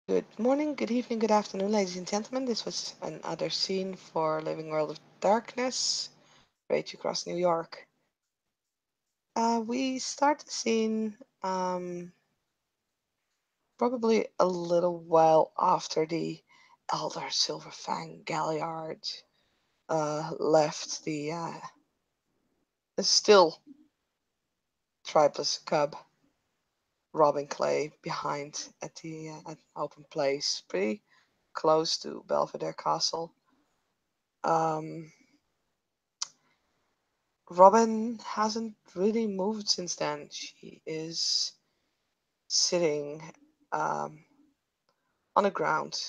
Good morning, good evening, good afternoon, ladies and gentlemen. This was another scene for Living World of Darkness, Rage Across New York. We start the scene probably a little while after the Elder Silverfang Galliard left the still tribeless cub robbing Clay behind at an open place, pretty close to Belvedere Castle. Um, Robin hasn't really moved since then. She is sitting um, on the ground,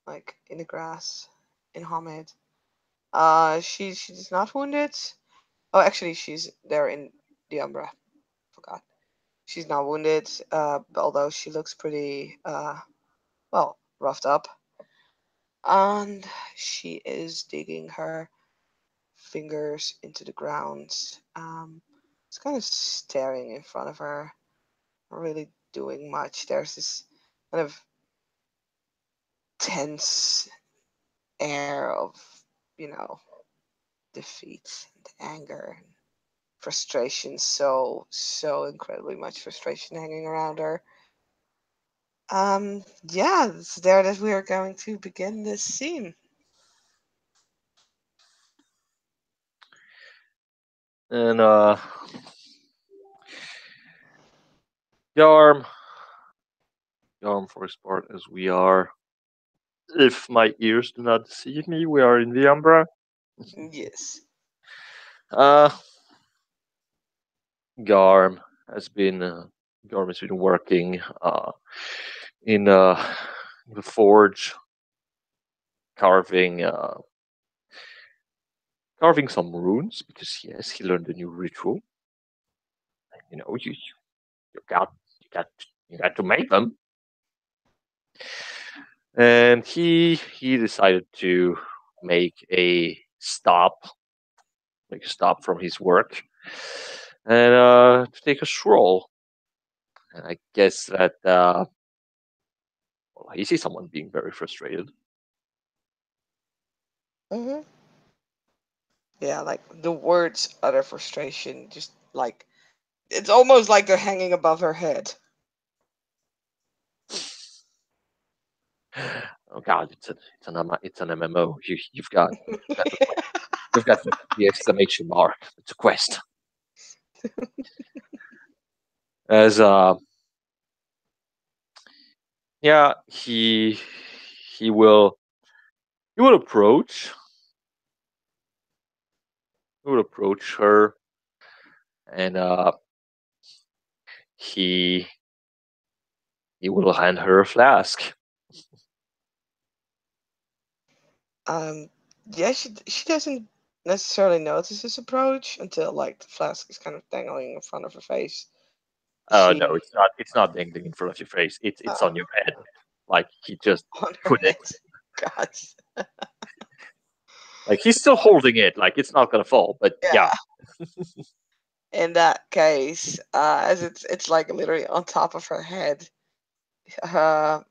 like in the grass, in Hamid. She's not wounded. Oh, actually, she's there in the Umbra. Forgot. She's not wounded, although she looks pretty well roughed up, and she is digging her fingers into the ground. It's kind of staring in front of her, not really doing much. There's this kind of tense air of, you know, defeat and anger and frustration. So incredibly much frustration hanging around her. Yeah, it's there that we are going to begin this scene. And Yarm, Yarm for his part, as we are. If my ears do not deceive me, we are in the Umbra. Yes. Uh, Garm has been Garm has been working in the forge, carving carving some runes because yes, he learned a new ritual. You know, you got you got you got to make them, and he decided to make a stop make a stop from his work and to take a stroll. And I guess that well, he sees someone being very frustrated. Hmm. Yeah, like the words utter frustration, just like it's almost like they're hanging above her head. Oh God, it's an MMO. You've got to put you've got to put the exclamation mark. It's a quest. As yeah, he will he will approach he will approach her and he he will hand her a flask. Um, yeah, she doesn't necessarily notice his approach until like the flask is kind of dangling in front of her face. No, She it's not dangling in front of your face. It's uh, on your head. Like he just on her put it. head. God, Like he's still holding it. Like it's not gonna fall. But yeah. yeah. In that case, as it's like literally on top of her head, her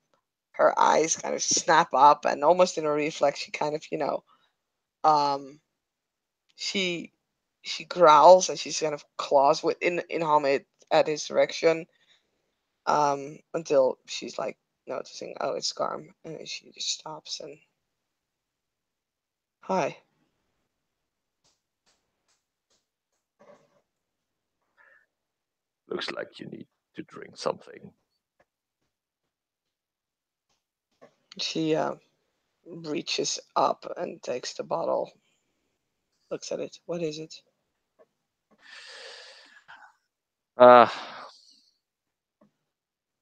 her eyes kind of snap up, and almost in a reflex, she kind of um she she growls and she kind of claws with in Hamid at his direction until she's like noticing, oh, it's Garm, and then she just stops and hi. Looks like you need to drink something. She reaches up and takes the bottle, looks at it. What is it? Uh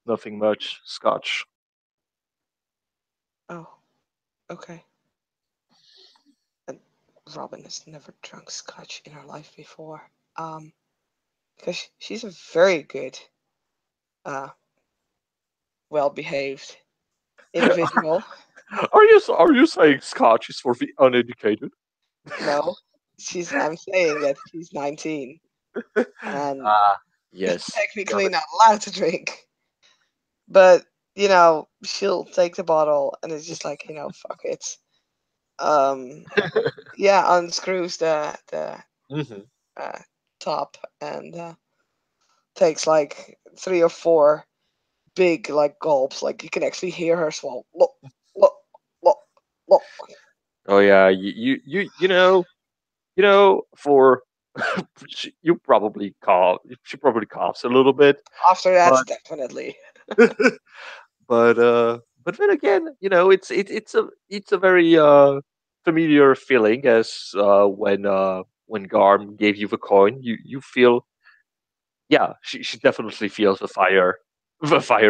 Nothing much. Scotch. Oh, okay. And Robin has never drunk scotch in her life before. Because she's a very good, uh, well behaved individual. Are you saying Scotch is for the uneducated? No, I'm saying that she's 19 and Ah, yes. Damn technically it. not allowed to drink. But she'll take the bottle and it's just like, fuck it. Um, yeah, unscrews the Hmm. uh, top and takes like 3 or 4 big like gulps. Like you can actually hear her swallow. Look, look, look, look. Oh yeah, for you probably cough. She probably coughs a little bit, After that, but definitely. but then again, it's a very familiar feeling as when Garm gave you the coin. You feel, yeah, she definitely feels the fire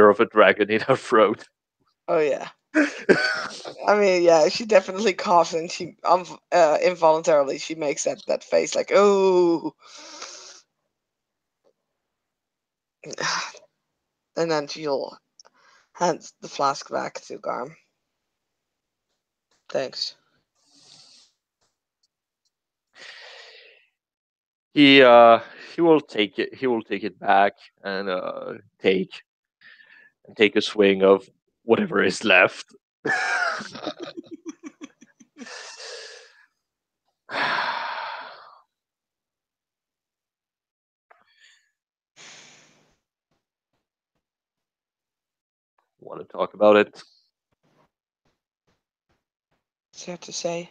of a dragon in her throat. Oh yeah. I mean, yeah, she definitely coughs and she involuntarily she makes that face like, oh, and then she'll hand the flask back to Garm. Thanks. he he will take it. He will take it back and take a swing of whatever is left. Want to talk about it? Sad to say,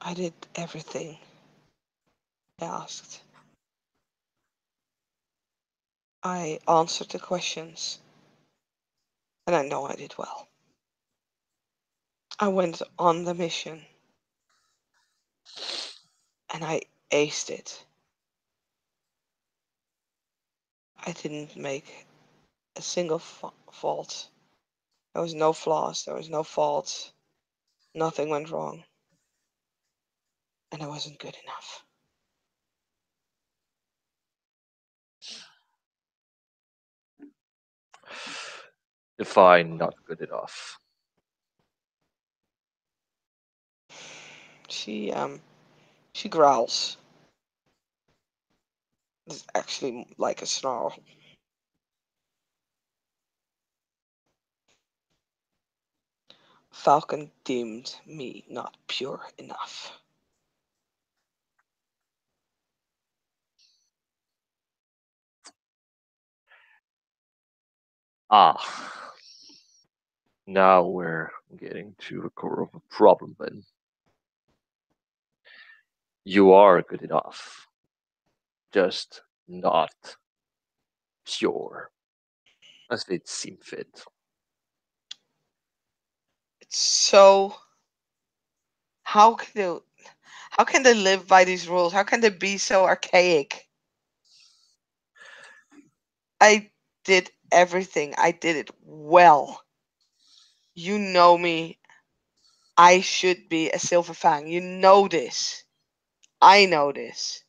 I did everything I asked. I answered the questions, and I know I did well. I went on the mission, and I aced it. I didn't make a single fault. There was no flaws, there was no fault. Nothing went wrong, and I wasn't good enough. Define not good enough. She growls. It's actually like a snarl. Falcon deemed me not pure enough. Ah, now we're getting to the core of the problem. Then you are good enough, just not pure, as it seem fit. It's so how can they how can they live by these rules? How can they be so archaic? I did everything. I did it well. You know me. I should be a silver fang. You know this. I know this.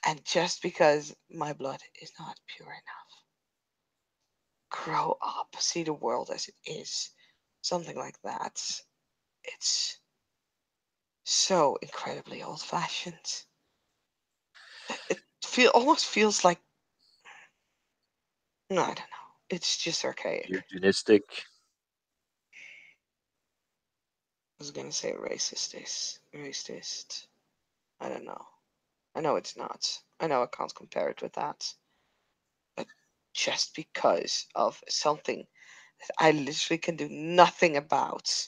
And just because my blood is not pure enough, grow up, see the world as it is. Something like that. It's so incredibly old fashioned. It almost feels like no, I don't know. It's just archaic. Eugenistic. I was gonna say racist. I don't know. I know it's not. I know I can't compare it with that. But just because of something that I literally can do nothing about,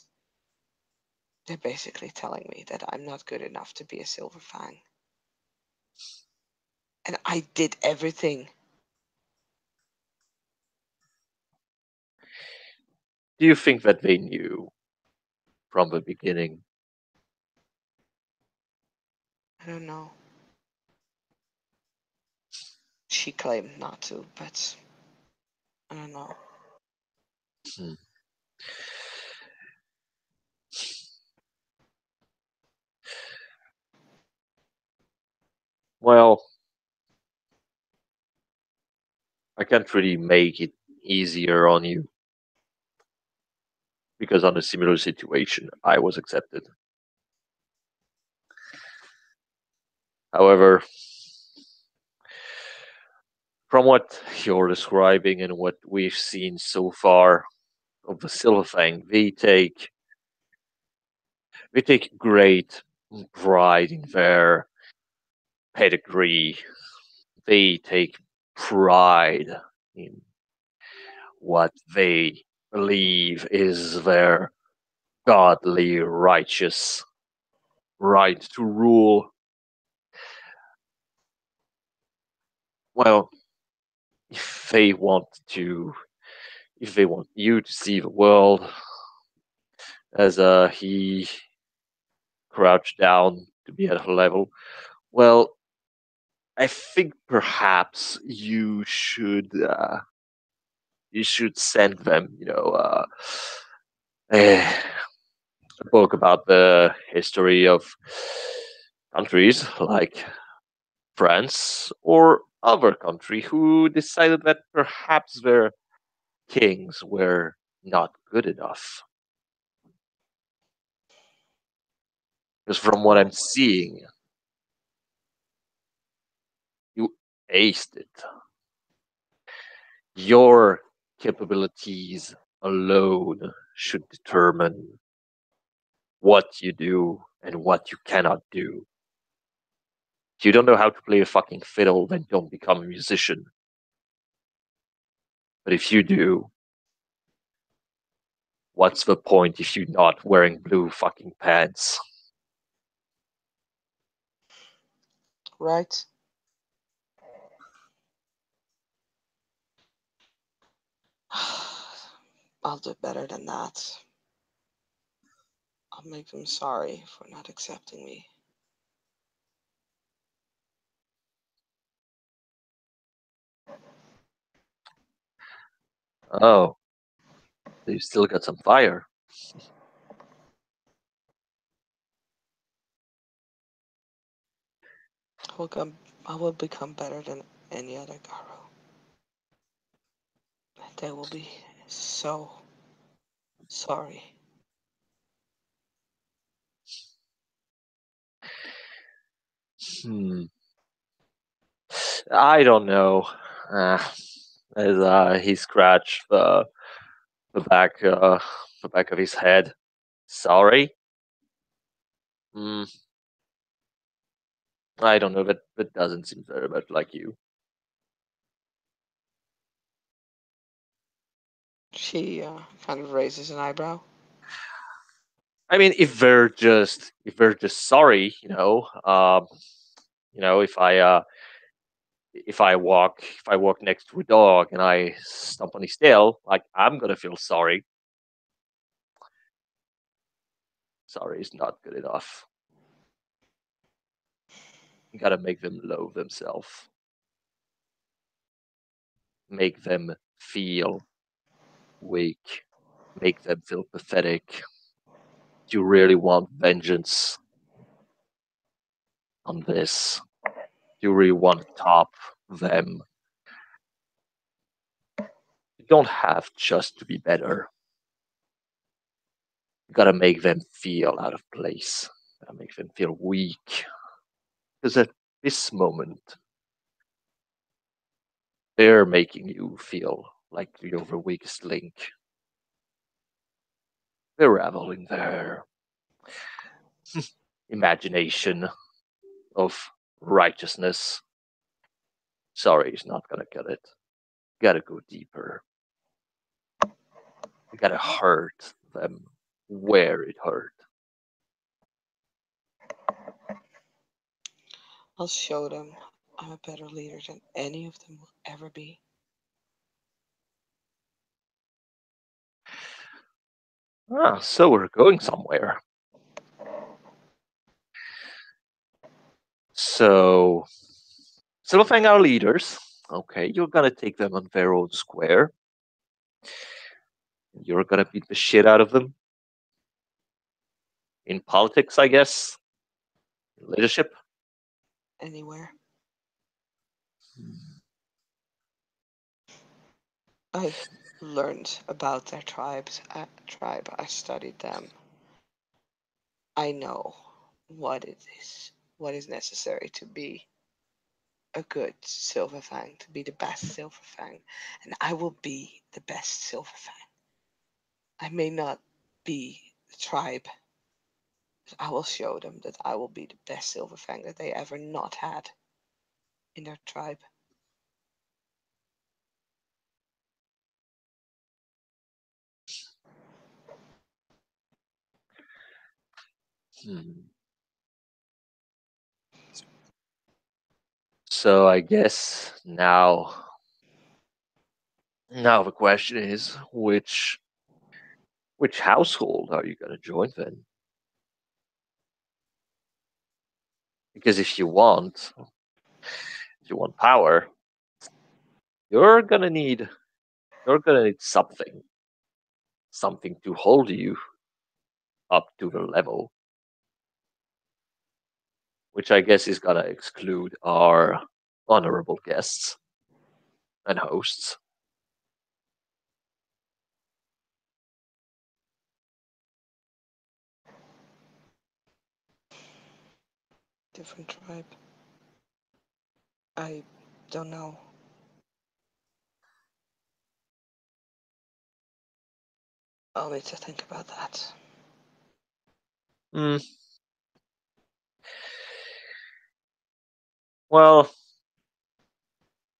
they're basically telling me that I'm not good enough to be a silver fang. And I did everything. Do you think that they knew from the beginning? I don't know. She claimed not to, but I don't know. Hmm. Well, I can't really make it easier on you because on a similar situation, I was accepted. However, From what you're describing and what we've seen so far of the Silverfang, they take great pride in their pedigree. They take pride in what they believe is their godly, righteous right to rule. Well, if they want to, if they want you to see the world as he crouched down to be at her level, well, I think perhaps you should send them, a book about the history of countries like France or other country who decided that perhaps their kings were not good enough. Because from what I'm Well, seeing, you aced it. Your capabilities alone should determine what you do and what you cannot do. If you don't know how to play a fucking fiddle, then don't become a musician. But if you do, what's the point if you're not wearing blue fucking pants? right. I'll do better than that. I'll make them sorry for not accepting me. Oh, you still got some fire. I will become better than any other Garo. They will be so sorry. Hmm. I don't know. Uh, as he scratched the back the back of his head. Sorry. Hmm. I don't know. That doesn't seem very much like you. She kind of raises an eyebrow. I mean, if they're just sorry, if I walk next to a dog and I stomp on his tail, like I'm gonna feel sorry. Sorry is not good enough. You gotta make them loathe themselves. Make them feel weak. Make them feel pathetic. Do you really want vengeance on this? Do you really want to top them? You don't have just to be better. You gotta make them feel out of place. You gotta make them feel weak. Because at this moment, they're making you feel like you're the weakest link. They're reveling their imagination of righteousness. Sorry, is not gonna cut it. You gotta go deeper. You gotta hurt them where it hurt. I'll show them I'm a better leader than any of them will ever be. Ah, so we're going somewhere. So, Silverfang are leaders. Okay, you're gonna take them on their own square. You're gonna beat the shit out of them. In politics, I guess. Leadership. Anywhere. I learned about their tribe. I studied them. I know what it is, what is necessary to be a good Silver Fang, to be the best Silver Fang, and I will be the best Silver Fang. I may not be the tribe, but I will show them that I will be the best Silver Fang that they ever not had in their tribe. Hmm. So I guess now the question is which household are you gonna join then? Because if you want power, you're gonna need you're gonna need something to hold you up to the level, which I guess is gonna exclude our honorable guests and hosts. Different tribe. I don't know. I'll need to think about that. Mm, well,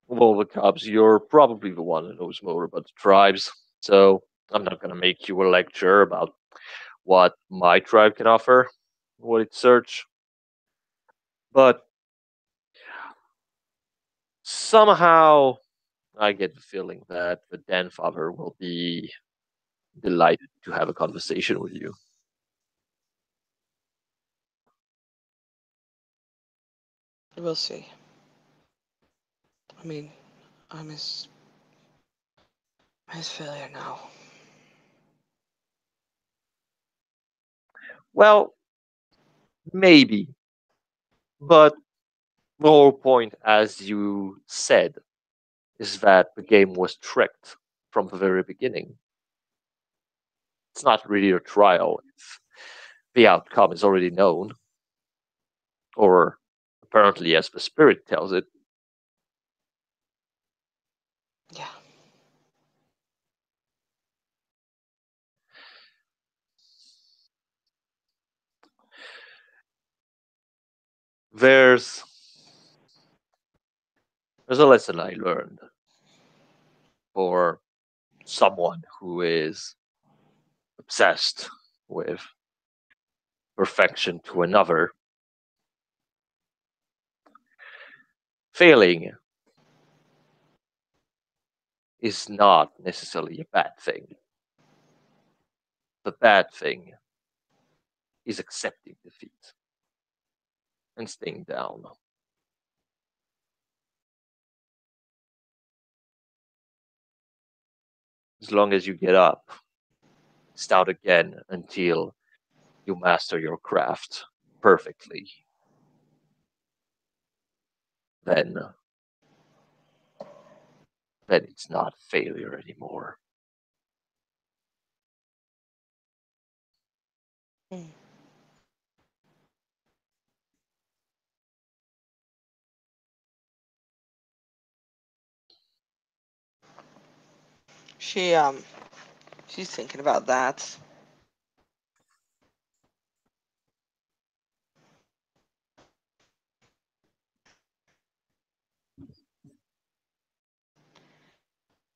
of all the cubs, you're probably the one who knows more about the tribes, so I'm not gonna make you a lecture about what my tribe can offer, what it search. But somehow I get the feeling that the Den Father will be delighted to have a conversation with you. We'll see. I mean, I'm his failure now. Well, maybe, but the whole point, as you said, is that the game was tricked from the very beginning. It's not really a trial if the outcome is already known, or apparently as the spirit tells it. Yeah. There's there's a lesson I learned for someone who is obsessed with perfection to another. Failing is not necessarily a bad thing. The bad thing is accepting defeat and staying down. As long as you get up, start again until you master your craft perfectly, then it's not failure anymore. Mm. She she's thinking about that.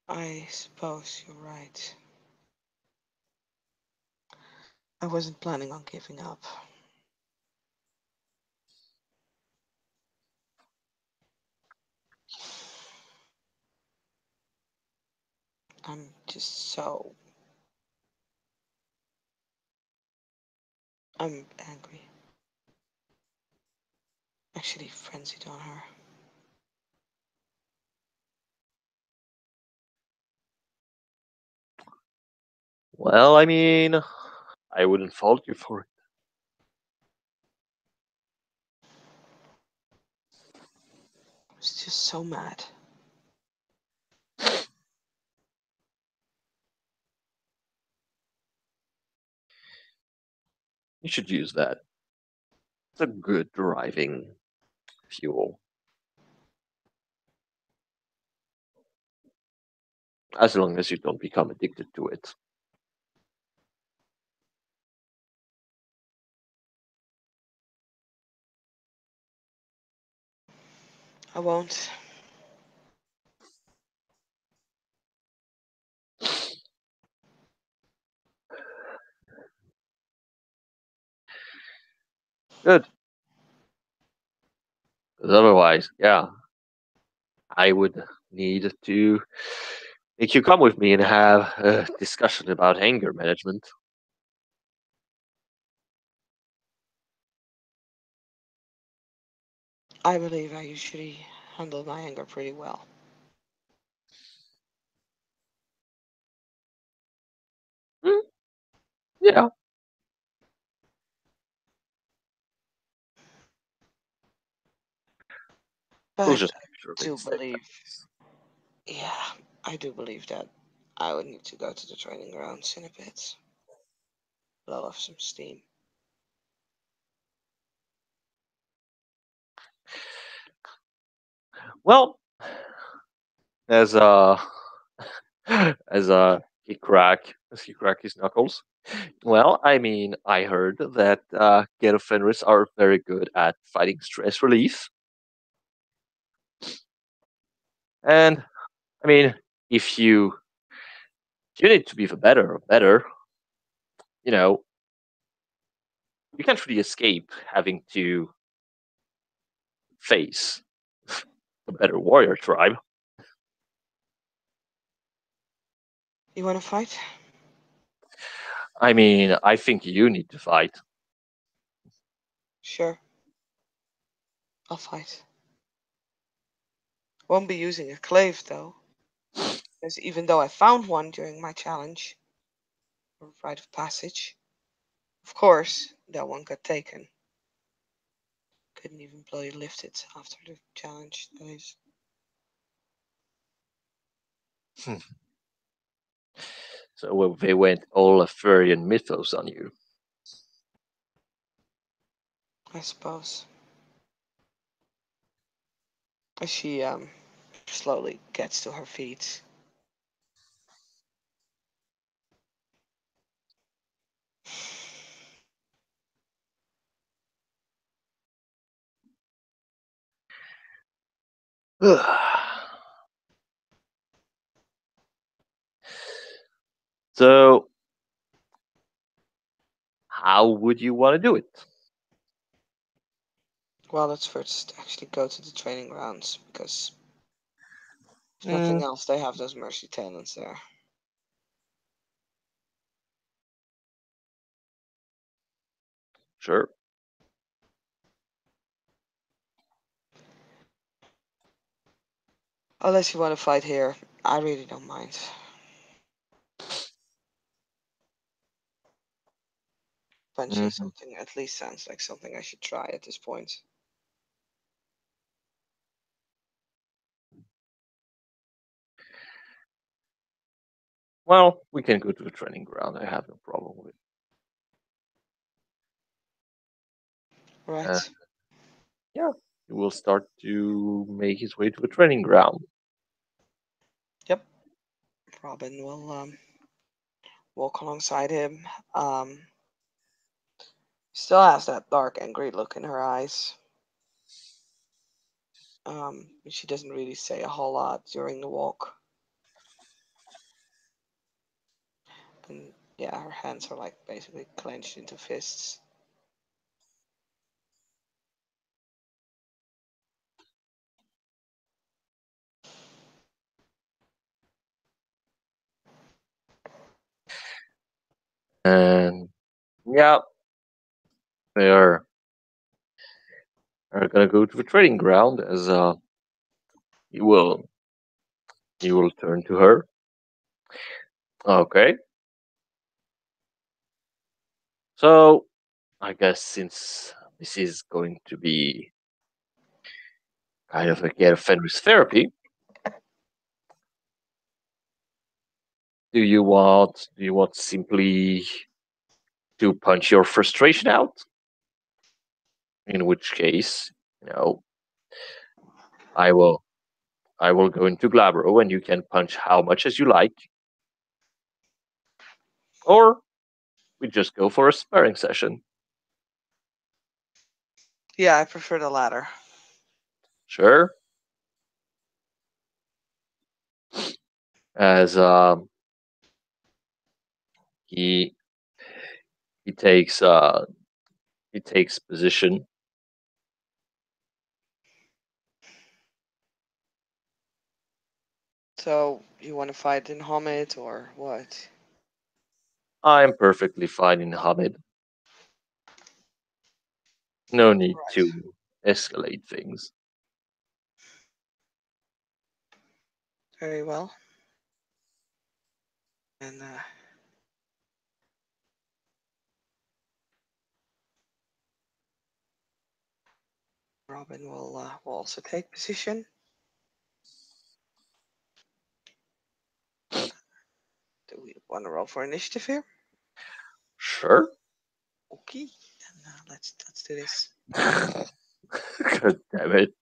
I suppose you're right. I wasn't planning on giving up. I'm just so I'm angry. Actually frenzied on her. Well, I mean, I wouldn't fault you for it. I was just so mad. You should use that. It's a good driving fuel. as long as you don't become addicted to it. I won't. Good. 'Cause otherwise, yeah, I would need to make you come with me and have a discussion about anger management. I believe I usually handle my anger pretty well. Mm, yeah, But we'll I just make sure do things stay believe, balanced. yeah, I do believe that I would need to go to the training grounds in a bit, blow off some steam. Well, as as he crack his knuckles. Well, I mean, I heard that get offenders are very good at fighting stress relief, and I mean, if you need to be the better, you know, you can't really escape having to face the better warrior tribe. You want to fight? I mean, I think you need to fight. Sure, I'll fight. Won't be using a clave though, because even though I found one during my challenge, or rite of passage, of course that one got taken. Couldn't even bloody lift it after the challenge. That is, So they went all Arthurian mythos on you. I suppose. As she slowly gets to her feet. So, how would you want to do it? Well, let's first actually go to the training grounds because if Mm, nothing else, they have those mercy talents there. sure. Unless you want to fight here, I really don't mind. Punching Mhm. something at least sounds like something I should try at this point. Well, we can go to the training ground. I have no problem with it. Uh, Right? yeah, he will start to make his way to the training ground. Yep. Robin will walk alongside him. Still has that dark, angry look in her eyes. She doesn't really say a whole lot during the walk. And yeah, her hands are like basically clenched into fists. And yeah, they are gonna go to the training ground as he will he will turn to her. Okay, so I guess since this is going to be kind of a get Fenris therapy, do you want simply to punch your frustration out? In which case, you know, I will I will go into Glabro and you can punch how much as you like, or we just go for a sparring session. Yeah, I prefer the latter. Sure. As he he takes uh he takes position. So, you want to fight in Hamid or what? I'm perfectly fine in Hamid. No need Right. to escalate things. Very well. And Robin will also take position. Do we want to roll for initiative here? Sure. Okay, then let's do this. God damn it.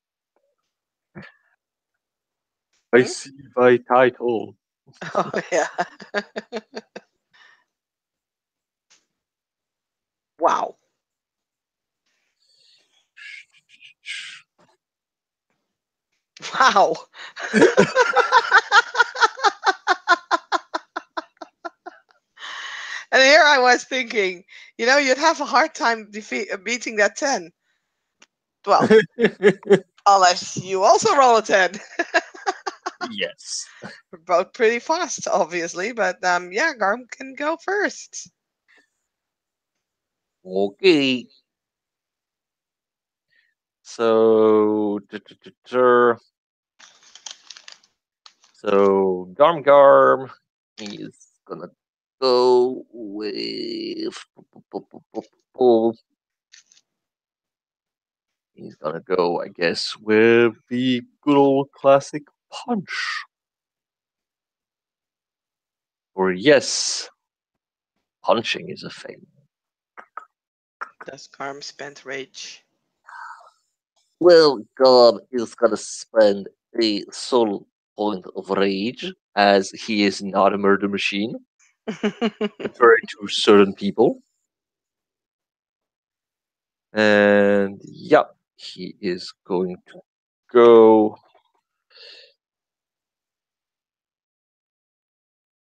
I Hmm? see my title. Oh yeah. Wow. Wow. And here I was thinking, you'd have a hard time beating that 10. Well, unless you also roll a 10. Yes. We're both pretty fast, obviously, but yeah, Garm can go first. Okay. So, so Garm Garm is gonna go with. He's gonna go, I guess, with the good old classic punch. Or yes, punching is a thing. Does Garm spend rage? Well, God is gonna spend a soul point of rage, as he is not a murder machine, contrary to certain people. And yeah, he is going to go.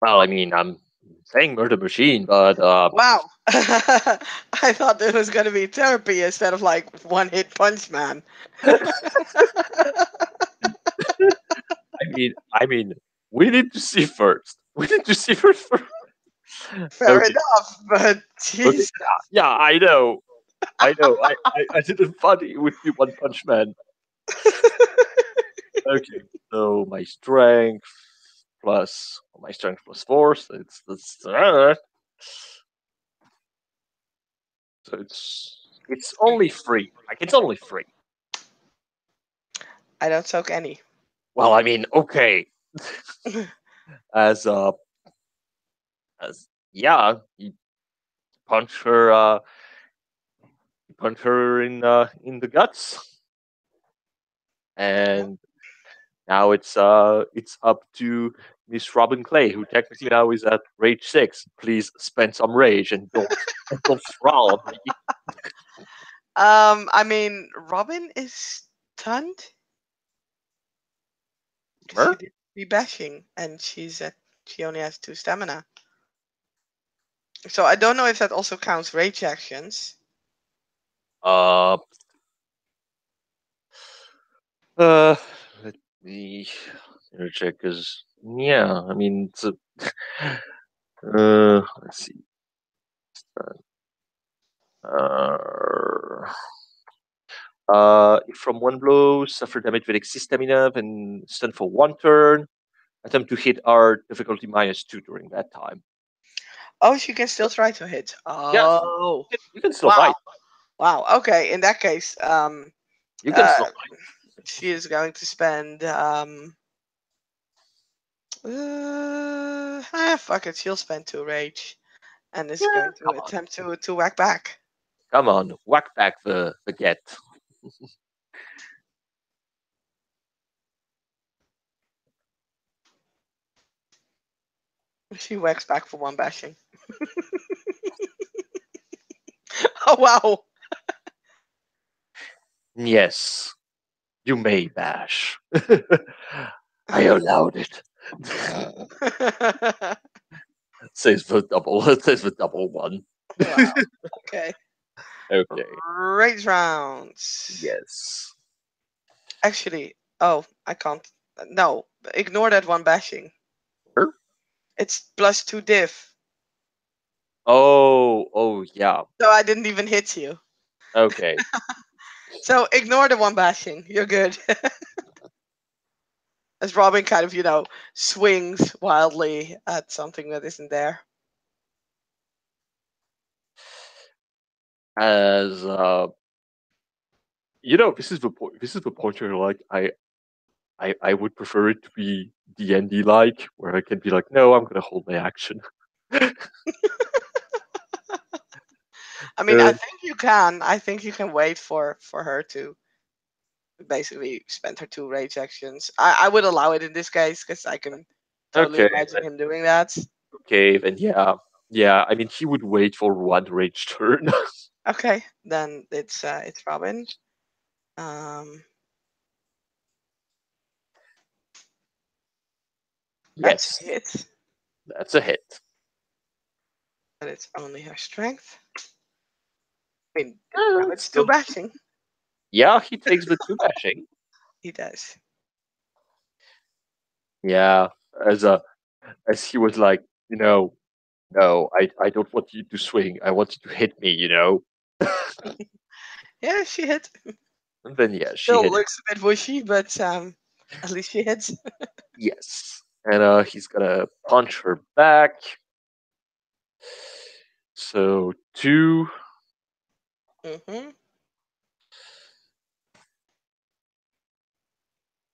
Well, I mean, I'm saying murder machine, but Wow. I thought it was going to be therapy instead of like one hit punch man. I mean, we need to see first. We need to see first. Fair Okay, enough, but okay, jeez. yeah, I know, I know. I didn't funny with you, One Punch Man. Okay, so my strength plus four, so it's only three. Like it's only three. I don't soak any. Well, I mean, okay, as as yeah, punch her, he punch her in the guts, and now it's up to Miss Robin Clay, who technically now is at rage 6. Please spend some rage and don't frown on me. I mean, Robin is stunned because she Sure. did be bashing, and she only has 2 stamina. So I don't know if that also counts rage actions. Uh, uh, let me check because yeah, I mean it's a let's see. Uh, if from one blow, suffer damage with exist stamina, then stun for one turn. Attempt to hit are difficulty -2 during that time. Oh, she can still So, try to hit. yes, Oh, you can still wow, fight. wow. Okay, in that case, You can uh, still fight. she is going to spend fuck it, she'll spend 2 rage and is Yeah, going to attempt to whack back. come on, whack back the get. She whacks back for one bashing. Oh wow. Yes, you may bash. I allowed it. Says the double. It says the double one. Wow. Okay. Okay. Rage rounds. Yes. Actually, oh, I can't. No, ignore that one bashing. Sure. It's +2 diff. Oh. Oh yeah. So I didn't even hit you. Okay. So ignore the one bashing. You're good. As Robin kind of, swings wildly at something that isn't there. As this is the point. This is the point where like I would prefer it to be D&D like, where I can be like, no, I'm gonna hold my action. I mean, I Uh, think you can. I think you can wait for her to basically spend her 2 rage actions. I would allow it in this case because I can totally okay. imagine him doing that. Okay. Then yeah. Yeah. I mean, he would wait for one rage turn. Okay, then it's Robin. Um, that's Yes, it, that's a hit. but it's only her strength. I mean, It's Robin's still still, bashing. yeah, he takes the two bashing. He does. Yeah, as as he was like, no, I don't want you to swing. I want you to hit me. Yeah, she hit. And then yeah, she Still hit him. looks a bit wishy, but at least she hits. Yes, and he's gonna punch her back. So two, Hmm.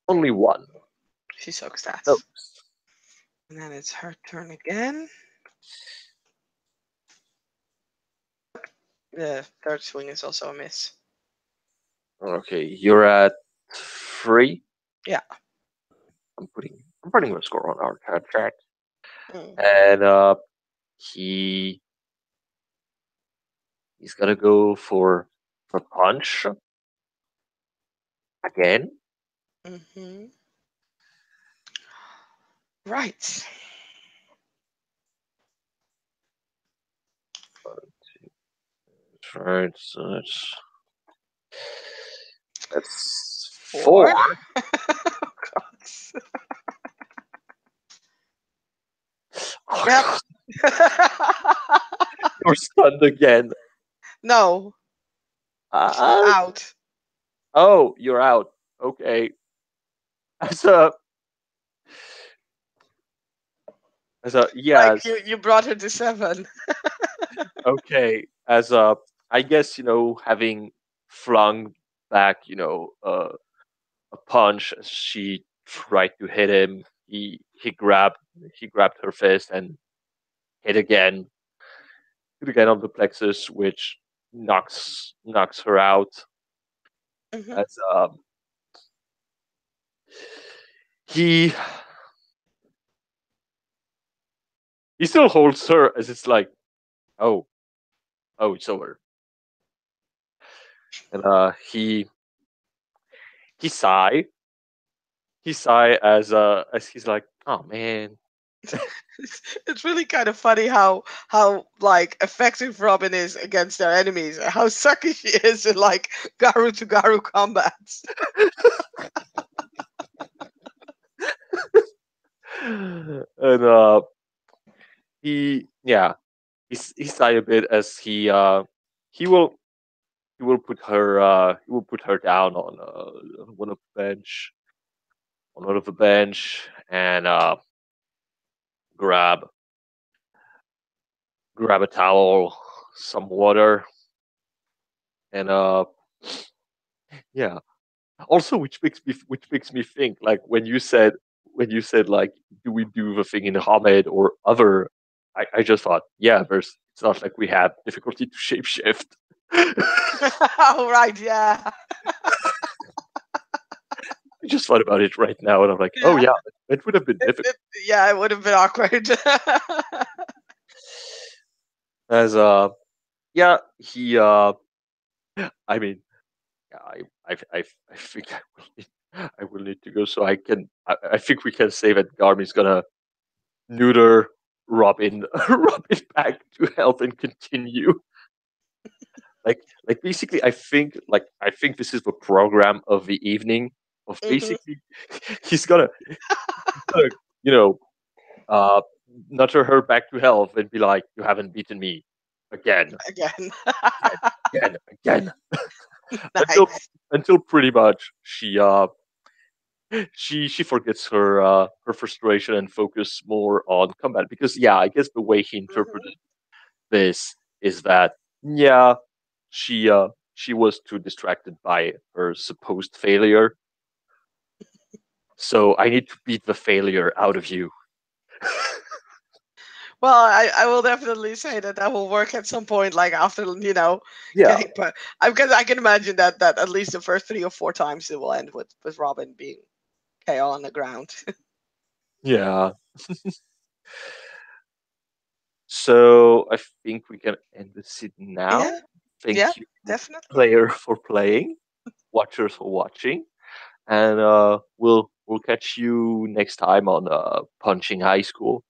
only one. She soaks that. Oh, And then it's her turn again. The third swing is also a miss. okay, you're at three. Yeah. I'm putting the score on our chat track, Mm. and he he's gonna go for punch again. Hmm. Right. Right, so that's four. 4. Yep. You're stunned again. No, she's Uh, out. oh, you're out. Okay. As a Like yes. you brought her to 7. Okay. As a I guess having flung back a punch as she tried to hit him. He grabbed her fist and hit again. Hit again on the plexus, which knocks her out. Hmm. As he he still holds her as it's like, oh, oh, it's over. And he sigh. He sigh as he's like, oh man. It's really kind of funny how like effective Robin is against their enemies. How sucky she is in like Garu to Garu combats. And he sigh a bit as he will he will put her down on one of the bench on one of the bench and grab grab a towel, some water, and yeah. Also, which makes me think like when you said like, do we do the thing in Hamid or other? I just thought, yeah, there's it's not like we have difficulty to shapeshift. Oh right, yeah. I just thought about it right now, and I'm like, oh Yeah. yeah, it would have been It, difficult. it, yeah, it would have been awkward. As yeah, he I mean, yeah, I think I will need to go so I can. I think we can say that Garmin's gonna neuter Robin, Robin back to health and continue. Basically, I think this is the program of the evening. Of Hmm. basically, he's gonna, gonna you know, uh, nutter her back to health and be like, "You haven't beaten me again, Again. again, again, again." until Nice. until pretty much she forgets her frustration and focus more on combat because yeah, I guess the way he Hmm. interpreted this is that yeah, she was too distracted by her supposed failure, so I need to beat the failure out of you. Well, I will definitely say that that will work at some point, like after Yeah, getting. But I can imagine that at least the first 3 or 4 times it will end with Robin being KO on the ground. yeah. So I think we can end the scene now. Yeah, yeah, Thank you, definitely. player, for playing, watchers for watching, and we'll catch you next time on Punching High School.